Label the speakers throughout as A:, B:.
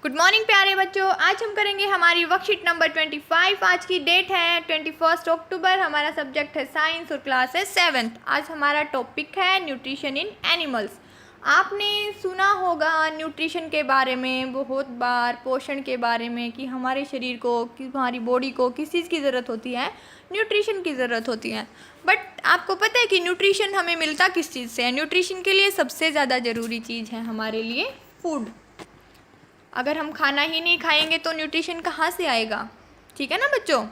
A: Good morning प्यारे बच्चों। आज हम करेंगे हमारी वर्कशीट नंबर 25। आज की डेट है 21 अक्टूबर। हमारा सब्जेक्ट है साइंस और क्लास है 7th। आज हमारा टॉपिक है न्यूट्रिशन इन एनिमल्स। आपने सुना होगा न्यूट्रिशन के बारे में बहुत बार, पोषण के बारे में, कि हमारे शरीर को, कि हमारी बॉडी को किस चीज़ की ज़रूरत होती है, न्यूट्रिशन की ज़रूरत होती है। बट आपको पता है कि न्यूट्रिशन हमें मिलता किस चीज़ से है? न्यूट्रिशन के लिए सबसे ज़्यादा ज़रूरी चीज़ है हमारे लिए फूड। अगर हम खाना ही नहीं खाएंगे तो न्यूट्रिशन कहाँ से आएगा? ठीक है ना बच्चों।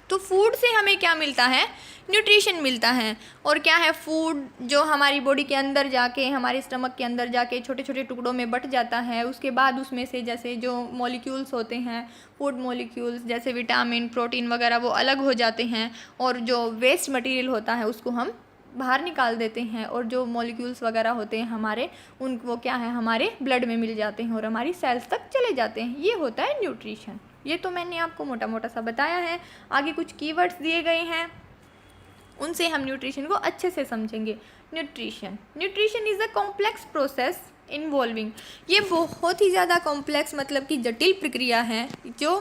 A: तो फूड से हमें क्या मिलता है? न्यूट्रिशन मिलता है। और क्या है? फूड जो हमारी बॉडी के अंदर जाके, हमारे स्टमक के अंदर जाके छोटे छोटे टुकड़ों में बट जाता है। उसके बाद उसमें से जैसे जो मॉलिक्यूल्स होते हैं, फूड मॉलिक्यूल्स जैसे विटामिन, प्रोटीन वगैरह, वो अलग हो जाते हैं। और जो वेस्ट मटेरियल होता है उसको हम बाहर निकाल देते हैं। और जो मॉलिक्यूल्स वगैरह होते हैं हमारे, वो क्या है, हमारे ब्लड में मिल जाते हैं और हमारी सेल्स तक चले जाते हैं। ये होता है न्यूट्रिशन। ये तो मैंने आपको मोटा मोटा सा बताया है। आगे कुछ कीवर्ड्स दिए गए हैं, उनसे हम न्यूट्रिशन को अच्छे से समझेंगे। Nutrition is a complex process involving. ये बहुत ही ज़्यादा कॉम्प्लेक्स, मतलब कि जटिल प्रक्रिया है। जो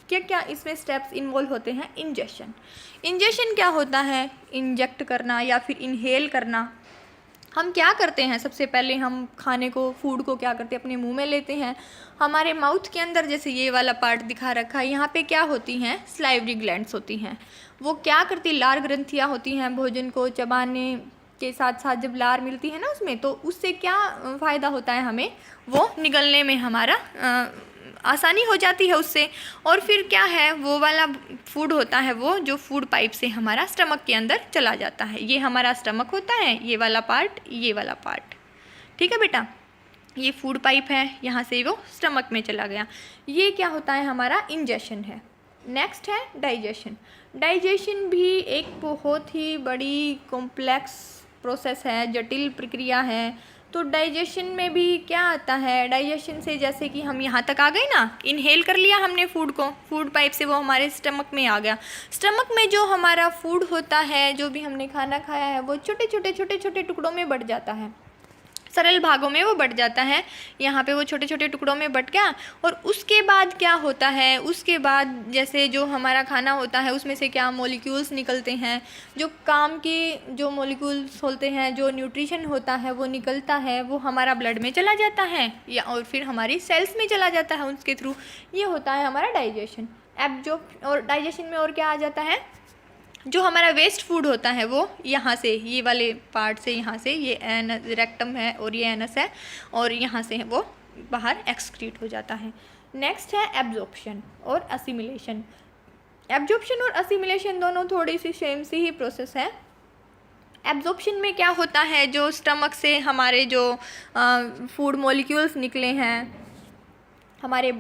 A: क्या क्या इसमें स्टेप्स इन्वॉल्व होते हैं? इंजेक्शन क्या होता है? इंजेक्ट करना या फिर इनहेल करना। हम क्या करते हैं? सबसे पहले हम खाने को, फूड को क्या करते हैं? अपने मुंह में लेते हैं। हमारे माउथ के अंदर, जैसे ये वाला पार्ट दिखा रखा है, यहाँ पे क्या होती हैं? स्लाइवरी ग्लैंड्स होती हैं। वो क्या करती? लार ग्रंथियाँ होती हैं। भोजन को चबाने के साथ साथ जब लार मिलती है ना उसमें, तो उससे क्या फ़ायदा होता है हमें? वो निगलने में हमारा आसानी हो जाती है उससे। और फिर क्या है, वो वाला फूड होता है वो जो फूड पाइप से हमारा स्टमक के अंदर चला जाता है। ये हमारा स्टमक होता है, ये वाला पार्ट, ये वाला पार्ट। ठीक है बेटा, ये फूड पाइप है, यहाँ से वो स्टमक में चला गया। ये क्या होता है? हमारा इंजेक्शन है। नेक्स्ट है डाइजेशन। डाइजेशन भी एक बहुत ही बड़ी कॉम्प्लेक्स प्रोसेस है, जटिल प्रक्रिया है। तो डाइजेशन में भी क्या आता है? डाइजेशन से, जैसे कि हम यहाँ तक आ गए ना, इनहेल कर लिया हमने फूड को, फूड पाइप से वो हमारे स्टमक में आ गया। स्टमक में जो हमारा फूड होता है, जो भी हमने खाना खाया है, वो छोटे छोटे टुकड़ों में बट जाता है, सरल भागों में वो बट जाता है। यहाँ पे वो छोटे छोटे टुकड़ों में बट गया। और उसके बाद क्या होता है? उसके बाद जैसे जो हमारा खाना होता है उसमें से क्या मॉलिक्यूल्स निकलते हैं, जो काम के जो मॉलिक्यूल्स होते हैं, जो न्यूट्रिशन होता है वो निकलता है, वो हमारा ब्लड में चला जाता है या और फिर हमारी सेल्स में चला जाता है उसके थ्रू। ये होता है हमारा डाइजेशन। और डाइजेशन में और क्या आ जाता है? जो हमारा वेस्ट फूड होता है वो यहाँ से, ये वाले पार्ट से, यहाँ से, ये रेक्टम है और ये एनस है, और यहाँ से वो बाहर एक्सक्रीट हो जाता है। नेक्स्ट है एब्जॉर्प्शन और असिमिलेशन। एब्जॉर्प्शन और असिमिलेशन दोनों थोड़ी सी सेम सी ही प्रोसेस है। एब्जॉर्प्शन में क्या होता है? जो स्टमक से हमारे जो फूड मॉलिक्यूल्स निकले हैं, हमारे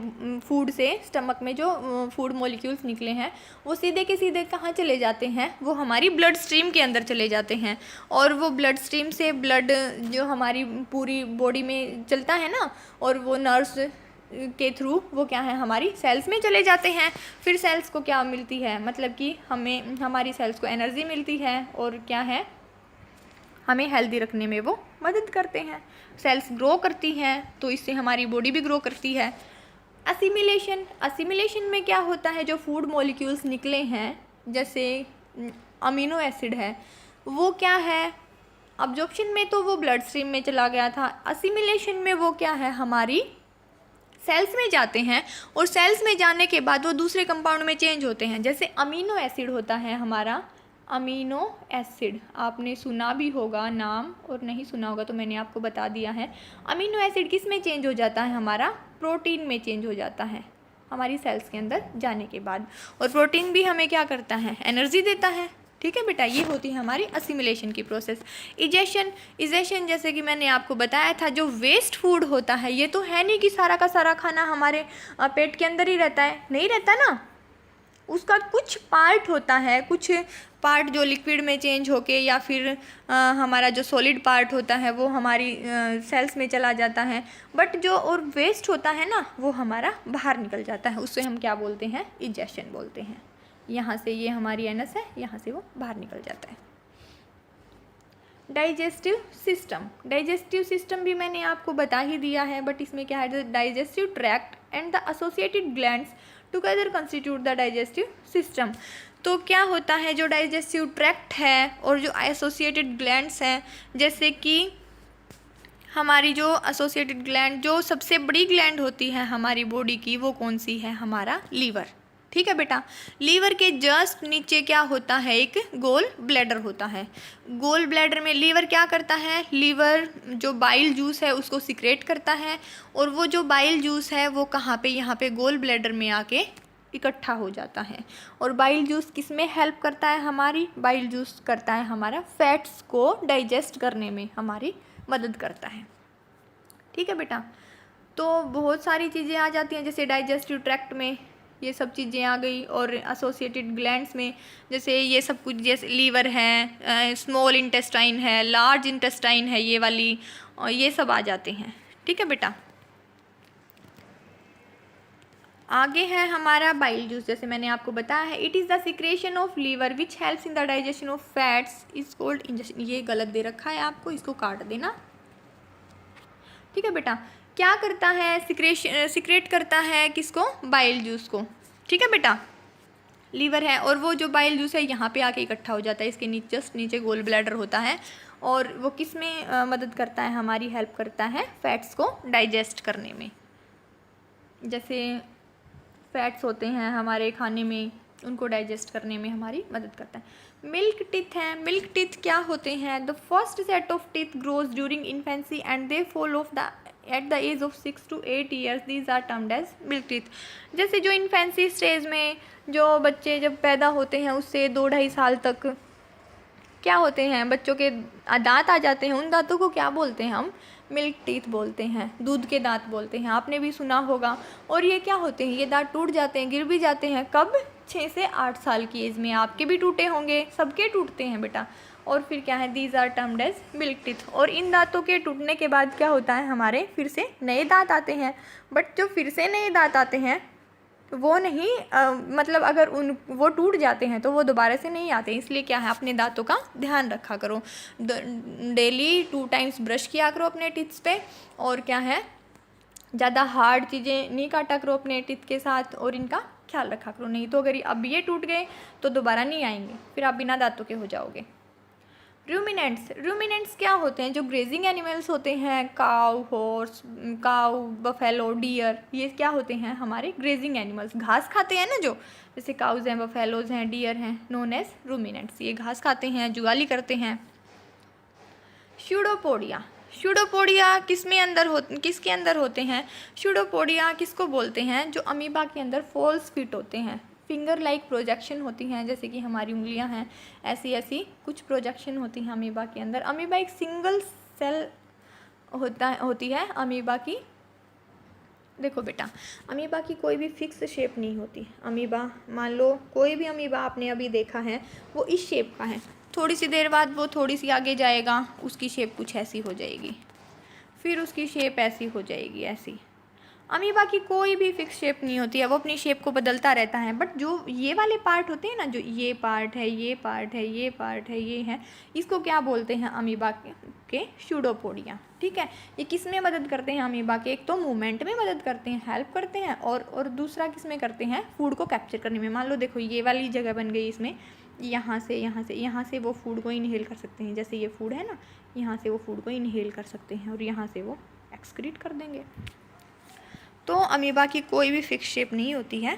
A: फूड से स्टमक में जो फूड मॉलिक्यूल्स निकले हैं, वो सीधे के सीधे कहाँ चले जाते हैं? वो हमारी ब्लड स्ट्रीम के अंदर चले जाते हैं। और वो ब्लड स्ट्रीम से ब्लड जो हमारी पूरी बॉडी में चलता है ना, और वो नर्व्स के थ्रू वो क्या है, हमारी सेल्स में चले जाते हैं। फिर सेल्स को क्या मिलती है? मतलब कि हमें, हमारी सेल्स को एनर्जी मिलती है, और क्या है, हमें हेल्दी रखने में वो मदद करते हैं। सेल्स ग्रो करती हैं, तो इससे हमारी बॉडी भी ग्रो करती है। असिमिलेशन में क्या होता है? जो फूड मॉलिक्यूल्स निकले हैं, जैसे अमीनो एसिड है, वो क्या है? अब्जॉर्प्शन में तो वो ब्लड स्ट्रीम में चला गया था। असिमिलेशन में वो क्या है? हमारी सेल्स में जाते हैं, और सेल्स में जाने के बाद वो दूसरे कंपाउंड में चेंज होते हैं। जैसे अमीनो एसिड होता है हमारा, अमीनो एसिड आपने सुना भी होगा नाम, और नहीं सुना होगा तो मैंने आपको बता दिया है। अमीनो एसिड किस में चेंज हो जाता है? हमारा प्रोटीन में चेंज हो जाता है हमारी सेल्स के अंदर जाने के बाद। और प्रोटीन भी हमें क्या करता है? एनर्जी देता है। ठीक है बेटा, ये होती है हमारी असिमिलेशन की प्रोसेस। इजेशन जैसे कि मैंने आपको बताया था, जो वेस्ट फूड होता है, ये तो है नहीं कि सारा का सारा खाना हमारे पेट के अंदर ही रहता है, नहीं रहता ना। उसका कुछ पार्ट होता है, कुछ पार्ट जो लिक्विड में चेंज होके, या फिर हमारा जो सॉलिड पार्ट होता है वो हमारी सेल्स में चला जाता है। बट जो और वेस्ट होता है ना, वो हमारा बाहर निकल जाता है। उससे हम क्या बोलते हैं? इजेक्शन बोलते हैं। यहाँ से ये हमारी एनस है, यहाँ से वो बाहर निकल जाता है। डाइजेस्टिव सिस्टम भी मैंने आपको बता ही दिया है, बट इसमें क्या है, digestive tract and the associated glands together constitute the digestive system. तो क्या होता है, जो डाइजेस्टिव ट्रैक्ट है और जो एसोसिएटेड ग्लैंड्स हैं, जैसे कि हमारी जो एसोसिएटेड ग्लैंड, जो सबसे बड़ी ग्लैंड होती है हमारी बॉडी की, वो कौन सी है, हमारा लीवर। ठीक है बेटा, लीवर के जस्ट नीचे क्या होता है, एक गोल ब्लैडर होता है। गोल ब्लैडर में लीवर क्या करता है, लीवर जो बाइल जूस है उसको सिक्रेट करता है, और वो जो बाइल जूस है वो कहाँ पे, यहाँ पे गोल ब्लैडर में आके इकट्ठा हो जाता है। और बाइल जूस किस में हेल्प करता है, हमारी बाइल जूस करता है हमारा फैट्स को डाइजेस्ट करने में हमारी मदद करता है। ठीक है बेटा, तो बहुत सारी चीज़ें आ जाती हैं, जैसे डाइजेस्टिव ट्रैक्ट में ये सब चीज़ें आ गई, और एसोसिएटेड ग्लैंड्स में जैसे ये सब कुछ, जैसे लीवर है, स्मॉल इंटेस्टाइन है, लार्ज इंटेस्टाइन है, ये वाली, और ये सब आ जाते हैं। ठीक है बेटा, आगे है हमारा बाइल जूस, जैसे मैंने आपको बताया है, it is the secretion of liver which helps in the digestion of fats is called injection. ये गलत दे रखा है आपको, इसको काट देना। ठीक है बेटा, क्या करता है, सिक्रेट करता है किसको, बाइल जूस को। ठीक है बेटा, लीवर है, और वो जो बाइल जूस है यहाँ पे आके इकट्ठा हो जाता है, इसके नीचे जस्ट नीचे गोल ब्लैडर होता है, और वो किस में मदद करता है, हमारी हेल्प करता है फैट्स को डाइजेस्ट करने में। जैसे फैट्स होते हैं हमारे खाने में, उनको डाइजेस्ट करने में हमारी मदद करता है। मिल्क टीथ हैं, मिल्क टीथ क्या होते हैं, the first set of teeth grows during infancy and they fall of the at the age of 6 to 8 years, these are termed as milk teeth. जैसे जो इन्फेंसी स्टेज में जो बच्चे जब पैदा होते हैं उससे 2-2.5 साल तक क्या होते हैं, बच्चों के दांत आ जाते हैं, उन दांतों को क्या बोलते हैं, हम मिल्क टीथ बोलते हैं, दूध के दांत बोलते हैं, आपने भी सुना होगा। और ये क्या होते हैं, ये दांत टूट जाते हैं, गिर भी जाते हैं, कब, 6 से 8 साल की एज में। आपके भी टूटे होंगे, सबके टूटते हैं बेटा। और फिर क्या है, these are termed as milk teeth. और इन दांतों के टूटने के बाद क्या होता है, हमारे फिर से नए दांत आते हैं, बट जो फिर से नए दांत आते हैं वो नहीं मतलब अगर वो टूट जाते हैं तो वो दोबारा से नहीं आते, इसलिए क्या है, अपने दांतों का ध्यान रखा करो, डेली 2 times ब्रश किया करो अपने टीथ्स पे, और क्या है, ज़्यादा हार्ड चीज़ें नहीं काटा करो अपने टीथ के साथ, और इनका ख्याल रखा करो, नहीं तो अगर अब ये टूट गए तो दोबारा नहीं आएंगे, फिर आप बिना दांतों के हो जाओगे। रूमिनेंट्स क्या होते हैं, जो ग्रेजिंग एनिमल्स होते हैं, काऊ, बफेलो, डियर, ये क्या होते हैं, हमारे ग्रेजिंग एनिमल्स, घास खाते हैं ना, जो जैसे काउज हैं, बफेलोज हैं, डियर हैं, नोन एज रूमिनेंट्स। ये घास खाते हैं, जुगाली करते हैं। शूडोपोडिया किसके अंदर होते हैं, शूडोपोडिया किसको बोलते हैं, जो अमीबा के अंदर फॉल्स फिट होते हैं, फिंगर लाइक प्रोजेक्शन होती हैं, जैसे कि हमारी उंगलियां हैं, ऐसी कुछ प्रोजेक्शन होती हैं अमीबा के अंदर। अमीबा एक सिंगल सेल होती है अमीबा की। देखो बेटा, अमीबा की कोई भी फिक्स शेप नहीं होती। अमीबा, मान लो कोई भी अमीबा आपने अभी देखा है, वो इस शेप का है, थोड़ी सी देर बाद वो थोड़ी सी आगे जाएगा, उसकी शेप कुछ ऐसी हो जाएगी, फिर उसकी शेप ऐसी हो जाएगी, ऐसी। अमीबा की कोई भी फिक्स शेप नहीं होती है, वो अपनी शेप को बदलता रहता है। बट जो ये वाले पार्ट होते हैं ना, जो ये पार्ट है, ये पार्ट है, ये पार्ट है, ये है, इसको क्या बोलते हैं, अमीबा के शूडोपोडिया। ठीक है, ये किस में मदद करते हैं अमीबा के, एक तो मूवमेंट में मदद करते हैं, हेल्प करते हैं, और दूसरा किस में करते हैं, फूड को कैप्चर करने में। मान लो देखो, ये वाली जगह बन गई, इसमें यहाँ से वो फूड को इनहेल कर सकते हैं, जैसे ये फूड है ना, यहाँ से वो फूड को इनहेल कर सकते हैं, और यहाँ से वो एक्सक्रीट कर देंगे। तो अमीबा की कोई भी फिक्स शेप नहीं होती है।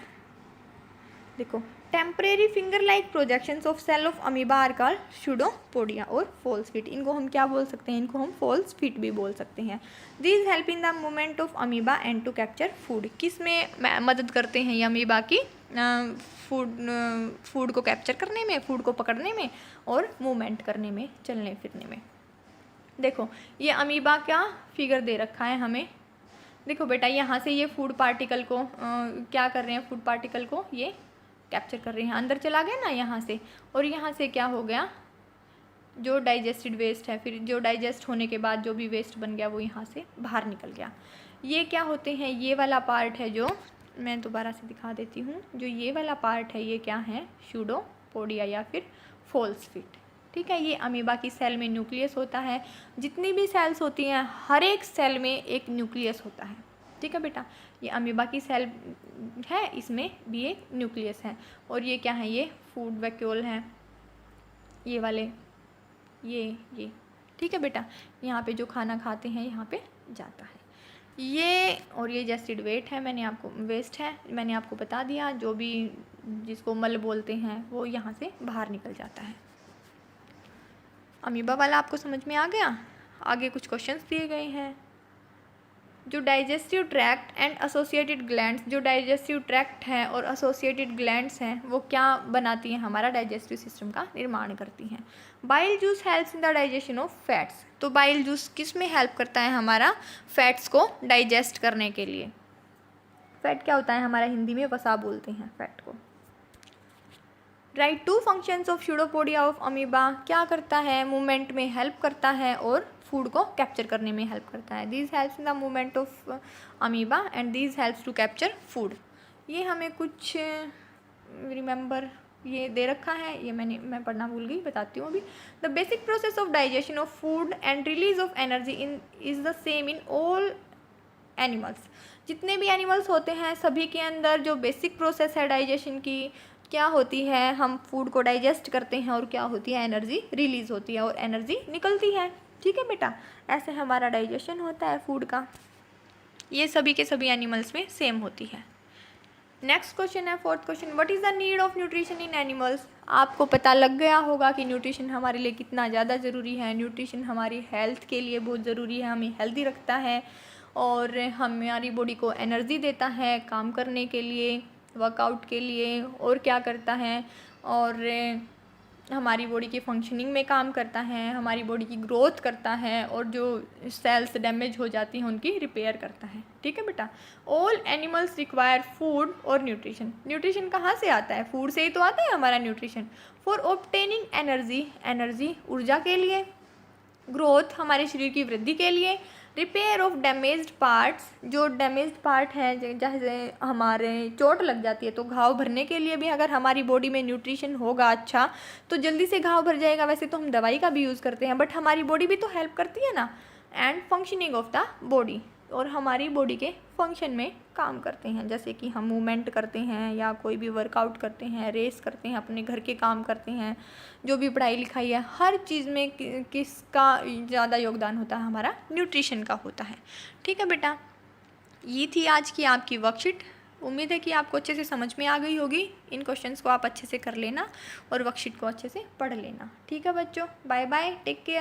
A: देखो, temporary finger like projections of cell of amoeba are called pseudopodia और फॉल्स फीट। इनको हम क्या बोल सकते हैं, इनको हम फॉल्स फीट भी बोल सकते हैं। These help in the movement of amoeba and to capture food. किस में मदद करते हैं ये अमीबा की, फूड को कैप्चर करने में, फूड को पकड़ने में, और मूवमेंट करने में, चलने फिरने में। देखो, ये अमीबा का फिगर दे रखा है हमें। देखो बेटा, यहाँ से ये फूड पार्टिकल को क्या कर रहे हैं, फूड पार्टिकल को ये कैप्चर कर रहे हैं, अंदर चला गया ना यहाँ से, और यहाँ से क्या हो गया, जो डाइजेस्टेड वेस्ट है, फिर जो डाइजेस्ट होने के बाद जो भी वेस्ट बन गया वो यहाँ से बाहर निकल गया। ये क्या होते हैं, ये वाला पार्ट है, जो मैं दोबारा से दिखा देती हूँ, जो ये वाला पार्ट है, ये क्या है, शूडोपोडिया या फिर फॉल्स फीट। ठीक है। ये अमीबा की सेल में न्यूक्लियस होता है। जितनी भी सेल्स होती हैं हर एक सेल में एक न्यूक्लियस होता है। ठीक है बेटा, ये अमीबा की सेल है, इसमें भी एक न्यूक्लियस है। और ये क्या है, ये फूड वैक्यूल हैं, ये वाले, ये ठीक है बेटा। यहाँ पे जो खाना खाते हैं यहाँ पे जाता है ये। और ये जेस्टिड वेट है, वेस्ट है, मैंने आपको बता दिया। जो भी जिसको मल बोलते हैं वो यहाँ से बाहर निकल जाता है। अमीबा वाला आपको समझ में आ गया। आगे कुछ क्वेश्चंस दिए गए हैं। जो digestive tract and associated glands, जो डाइजेस्टिव ट्रैक्ट हैं और एसोसिएटेड ग्लैंड्स हैं वो क्या बनाती हैं, हमारा डाइजेस्टिव सिस्टम का निर्माण करती हैं। Bile juice helps in the digestion of fats. तो बाइल जूस किस में हेल्प करता है, हमारा फैट्स को डाइजेस्ट करने के लिए। फैट क्या होता है, हमारा हिंदी में वसा बोलते हैं फैट को। Write two functions of pseudopodia of amoeba, क्या करता है, मूवमेंट में हेल्प करता है और फूड को कैप्चर करने में हेल्प करता है। These helps in the movement of amoeba and these helps to capture food. ये हमें कुछ रिमेंबर ये दे रखा है, ये मैं पढ़ना भूल गई, बताती हूँ अभी। The basic process of digestion of food and release of energy in is the same in all animals. जितने भी एनिमल्स होते हैं सभी के अंदर जो बेसिक प्रोसेस है डाइजेशन की क्या होती है, हम फूड को डाइजेस्ट करते हैं और क्या होती है, एनर्जी रिलीज होती है और एनर्जी निकलती है। ठीक है बेटा, ऐसे हमारा डाइजेशन होता है फूड का। ये सभी के सभी एनिमल्स में सेम होती है। नेक्स्ट क्वेश्चन है, fourth question, what is the need of nutrition in animals. आपको पता लग गया होगा कि न्यूट्रिशन हमारे लिए कितना ज़्यादा ज़रूरी है। न्यूट्रिशन हमारी हेल्थ के लिए बहुत ज़रूरी है, हमें हेल्दी रखता है और हमारी बॉडी को एनर्जी देता है काम करने के लिए, वर्कआउट के लिए, और क्या करता है, और हमारी बॉडी की फंक्शनिंग में काम करता है, हमारी बॉडी की ग्रोथ करता है और जो सेल्स डैमेज हो जाती हैं उनकी रिपेयर करता है। ठीक है बेटा। ऑल एनिमल्स रिक्वायर फूड और न्यूट्रिशन। न्यूट्रिशन कहाँ से आता है, फूड से ही तो आता है हमारा nutrition. For obtaining energy, energy ऊर्जा के लिए, ग्रोथ हमारे शरीर की वृद्धि के लिए, रिपेयर ऑफ डैमेज्ड पार्ट्स, जो डैमेज्ड पार्ट हैं जैसे हमारे चोट लग जाती है तो घाव भरने के लिए भी अगर हमारी बॉडी में न्यूट्रिशन होगा अच्छा तो जल्दी से घाव भर जाएगा। वैसे तो हम दवाई का भी यूज़ करते हैं बट हमारी बॉडी भी तो हेल्प करती है ना। And functioning of the body, और हमारी बॉडी के फंक्शन में काम करते हैं, जैसे कि हम मूवमेंट करते हैं या कोई भी वर्कआउट करते हैं, रेस करते हैं, अपने घर के काम करते हैं, जो भी पढ़ाई लिखाई है, हर चीज़ में किसका ज़्यादा योगदान होता है, हमारा न्यूट्रिशन का होता है। ठीक है बेटा, ये थी आज की आपकी वर्कशीट। उम्मीद है कि आपको अच्छे से समझ में आ गई होगी। इन क्वेश्चंस को आप अच्छे से कर लेना और वर्कशीट को अच्छे से पढ़ लेना। ठीक है बच्चों, बाय बाय, टेक केयर।